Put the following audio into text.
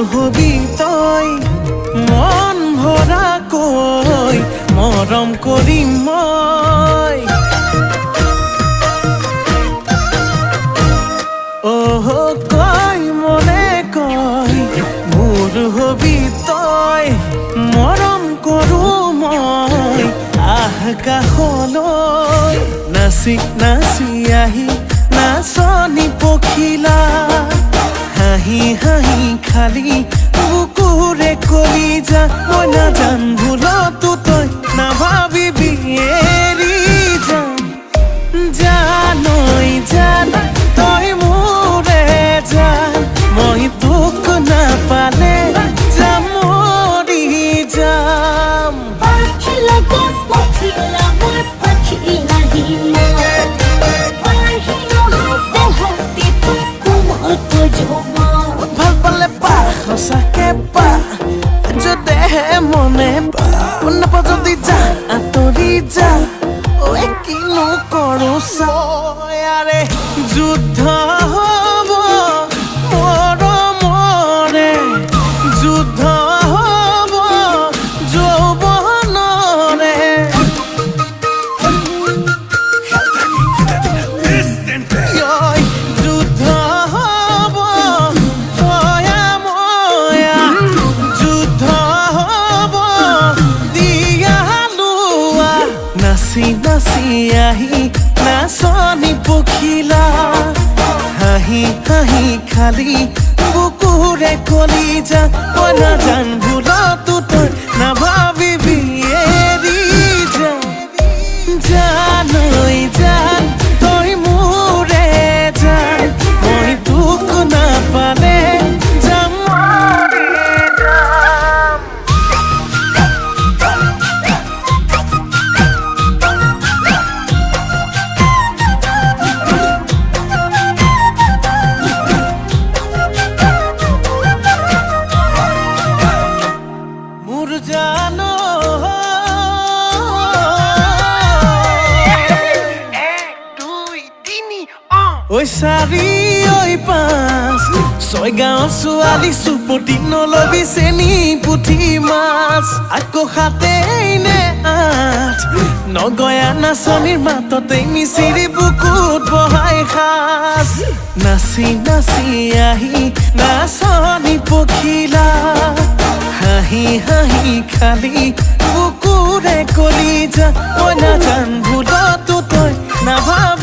hobby তই মন ভৰাকৈ মৰম কৰিম মই কয় মনে কয় মোৰ হবি তই মৰম কৰো মই আকাশলৈ নাচি নাচি আহি নাচনি পখিলা হাঁহি হাঁহি খালি বুকুৰে কলিজা মই নাজান ভুলতো তই নাভাবিবি এৰি যাম জানৈ জান তই মোৰে জান মই তোক নাপালে যাম মৰি যাম ভাল পালে পা সঁচাকে পা যদিহে মনে পা নাপাওঁ যদি যা আঁতৰি যা কিনো কৰো চাৰে যুদ্ধ হব মৰমৰে যুদ্ধ হব যৌৱনৰে যুদ্ধ হব তয়া ময়া যুদ্ধ হব দিয়া লোৱা নাচি নাচি আহি নাচনি পখিলা হাঁহি হাঁহি খালি বুকুৰে কলিজা মই নাজান ভুলতো তই নাভাবিবি এৰি যাম জানৈ জান তই মোৰে জান মই তোক নাপালে যাম মৰি যাম মোৰ জানো ঐ চাৰি ঐ পাঁচ ছয় গাঁৱৰ ছোৱালী চুপতি নলবি চেনি পুঠি মাছ আকৌ সাতেই নে আঠ নগয়া নাচনিৰ মাততেই মিচিৰি বুকুত বহাই সাজ নাচি নাচি আহি নাচনি পখিলা হাঁহি হাঁহি খালি বুকুৰে কলিজা মই নাজান ভুলতো তই নাভাব